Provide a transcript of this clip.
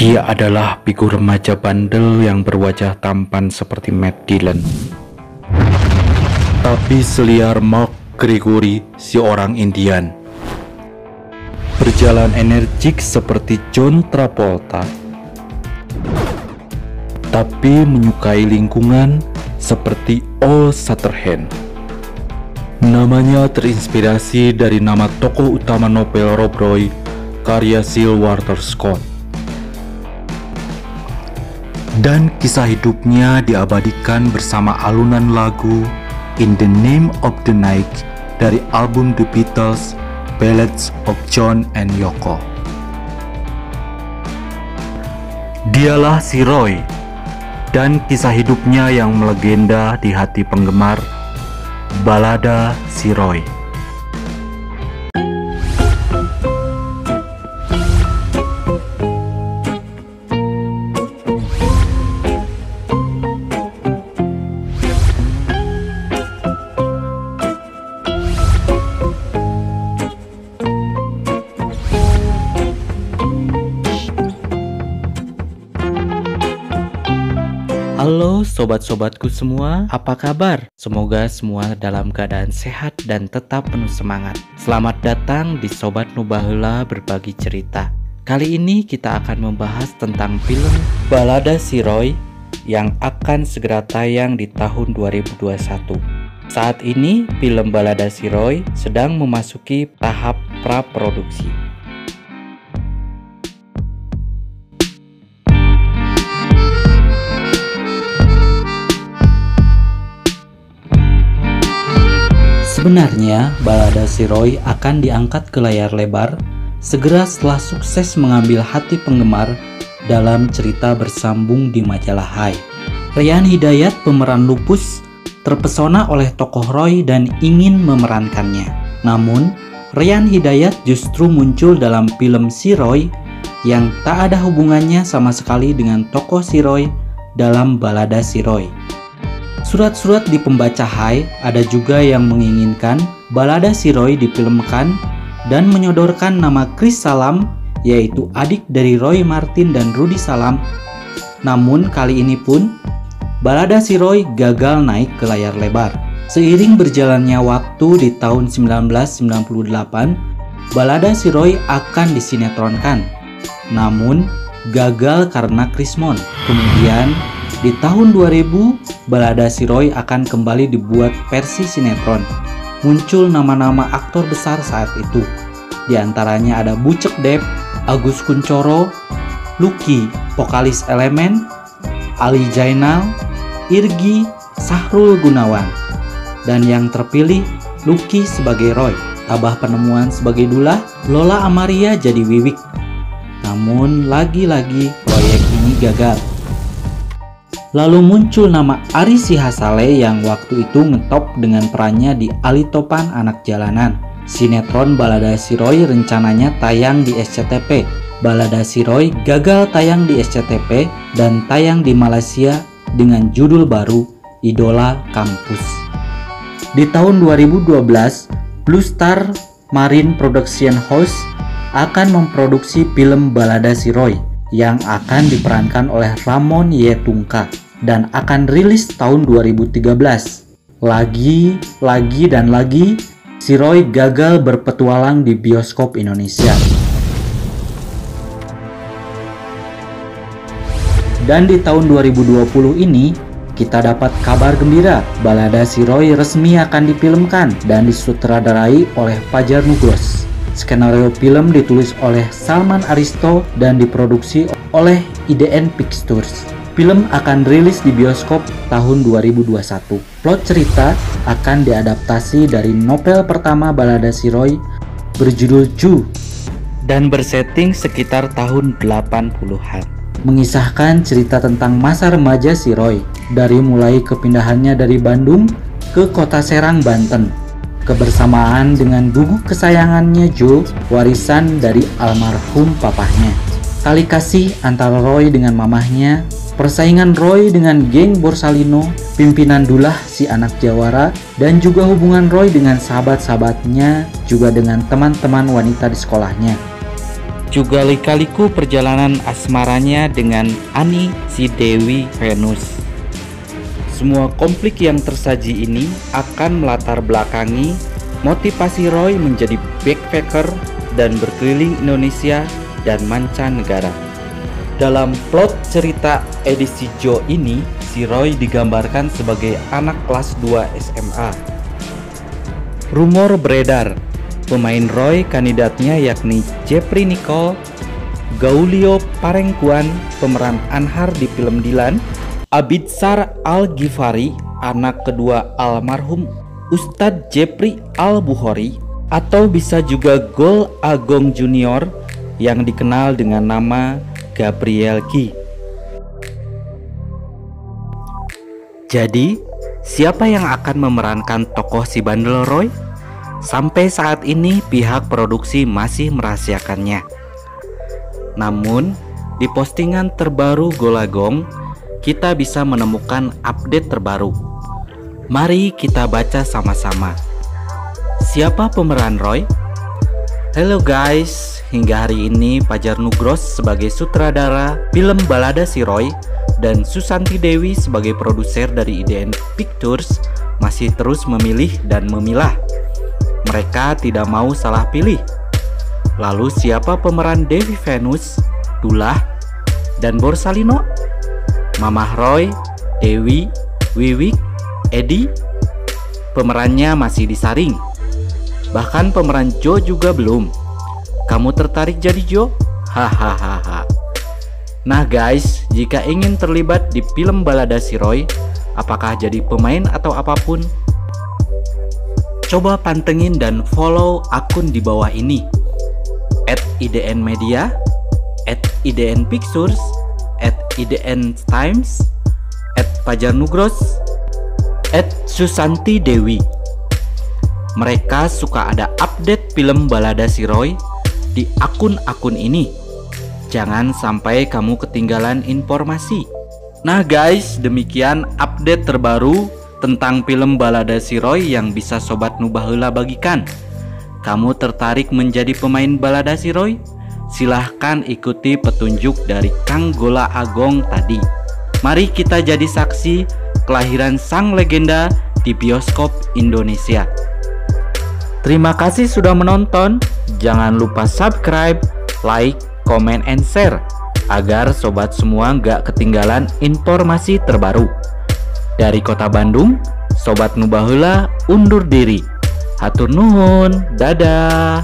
Dia adalah figur remaja bandel yang berwajah tampan seperti Matt Dillon. Tapi seliar Mark Gregory, si orang Indian. Berjalan energik seperti John Travolta. Tapi menyukai lingkungan seperti Old Shatterhand. Namanya terinspirasi dari nama tokoh utama novel Rob Roy, karya Sir Walter Scott. Dan kisah hidupnya diabadikan bersama alunan lagu In the Name of the Night dari album The Beatles, Ballads of John and Yoko. Dialah si Roy, dan kisah hidupnya yang melegenda di hati penggemar, Balada si Roy. Halo sobat-sobatku semua, apa kabar? Semoga semua dalam keadaan sehat dan tetap penuh semangat. Selamat datang di Sobat Nu Baheula Berbagi Cerita. Kali ini kita akan membahas tentang film Balada si Roy yang akan segera tayang di tahun 2021. Saat ini film Balada si Roy sedang memasuki tahap praproduksi. Sebenarnya, Balada si Roy akan diangkat ke layar lebar segera setelah sukses mengambil hati penggemar dalam cerita bersambung di majalah Hai. Rayhan Hidayat, pemeran Lupus, terpesona oleh tokoh Roy dan ingin memerankannya. Namun, Rayhan Hidayat justru muncul dalam film Si Roy yang tak ada hubungannya sama sekali dengan tokoh si Roy dalam Balada si Roy. Surat-surat di pembaca Hai ada juga yang menginginkan Balada si Roy difilmkan dan menyodorkan nama Chris Salam, yaitu adik dari Roy Martin dan Rudy Salam. Namun kali ini pun Balada si Roy gagal naik ke layar lebar. Seiring berjalannya waktu di tahun 1998, Balada si Roy akan disinetronkan. Namun gagal karena Chris Mon. Kemudian di tahun 2000, Balada si Roy akan kembali dibuat versi sinetron. Muncul nama-nama aktor besar saat itu. Di antaranya ada Bucek Depp, Agus Kuncoro, Lucky, vokalis Elemen, Ali Zainal, Irgi, Sahrul Gunawan. Dan yang terpilih, Lucky sebagai Roy, Tabah Penemuan sebagai Dullah, Lola Amaria jadi Wiwik. Namun lagi-lagi proyek ini gagal. Lalu muncul nama Ari Sihasale yang waktu itu ngetop dengan perannya di Ali Topan Anak Jalanan. Sinetron Balada si Roy rencananya tayang di SCTV. Balada si Roy gagal tayang di SCTV dan tayang di Malaysia dengan judul baru Idola Kampus. Di tahun 2012, Blue Star Marine Production House akan memproduksi film Balada si Roy yang akan diperankan oleh Ramon Yetungka dan akan rilis tahun 2013. Lagi dan lagi, si Roy gagal berpetualang di bioskop Indonesia. Dan di tahun 2020 ini, kita dapat kabar gembira, Balada si Roy resmi akan difilmkan dan disutradarai oleh Fajar Nugros. Skenario film ditulis oleh Salman Aristo dan diproduksi oleh IDN Pictures. Film akan rilis di bioskop tahun 2021. Plot cerita akan diadaptasi dari novel pertama Balada si Roy berjudul Ju dan bersetting sekitar tahun 80-an. Mengisahkan cerita tentang masa remaja si Roy dari mulai kepindahannya dari Bandung ke kota Serang, Banten. Kebersamaan dengan guguk kesayangannya Jo, warisan dari almarhum papahnya. Tali kasih antara Roy dengan mamahnya, persaingan Roy dengan geng Borsalino, pimpinan Dullah si anak jawara, dan juga hubungan Roy dengan sahabat-sahabatnya, juga dengan teman-teman wanita di sekolahnya. juga lika-liku perjalanan asmaranya dengan Ani si Dewi Venus. Semua konflik yang tersaji ini akan melatar belakangi motivasi Roy menjadi backpacker dan berkeliling Indonesia dan mancanegara. Dalam plot cerita edisi Joe ini, si Roy digambarkan sebagai anak kelas 2 SMA. Rumor beredar, pemain Roy kandidatnya yakni Jeffrey Nicole, Gaulio Parengkuan pemeran Anhar di film Dilan, Abitsar Al-Ghifari anak kedua almarhum Ustadz Jeffrey Al-Bukhari, atau bisa juga Gol Agong Junior yang dikenal dengan nama Gabriel Ki. Jadi, siapa yang akan memerankan tokoh si bandel Roy? Sampai saat ini pihak produksi masih merahasiakannya. Namun, di postingan terbaru Golagong, kita bisa menemukan update terbaru. Mari kita baca sama-sama. Siapa pemeran Roy? Halo guys, hingga hari ini Fajar Nugros sebagai sutradara film Balada Si Roy dan Susanti Dewi sebagai produser dari IDN Pictures masih terus memilih dan memilah. Mereka tidak mau salah pilih. Lalu siapa pemeran Dewi Venus, Dullah, dan Borsalino? Mamah Roy, Dewi, Wiwik, Edi? Pemerannya masih disaring. Bahkan pemeran Joe juga belum. Kamu tertarik jadi Joe? Hahaha. Nah guys, jika ingin terlibat di film Balada Si Roy, apakah jadi pemain atau apapun? Coba pantengin dan follow akun di bawah ini, @idnmedia, @idnpictures, @idntimes, @fajarnugros, @susanti dewi. Mereka suka ada update film Balada Si Roy di akun-akun ini. Jangan sampai kamu ketinggalan informasi. Nah guys, demikian update terbaru tentang film Balada Si Roy yang bisa Sobat Nubaheula bagikan. Kamu tertarik menjadi pemain Balada Si Roy? Silahkan ikuti petunjuk dari Kang Gola Agong tadi. Mari kita jadi saksi kelahiran sang legenda di bioskop Indonesia. Terima kasih sudah menonton. Jangan lupa subscribe, like, comment, and share agar sobat semua nggak ketinggalan informasi terbaru. Dari Kota Bandung, Sobat Nubaheula undur diri. Hatur nuhun, dadah.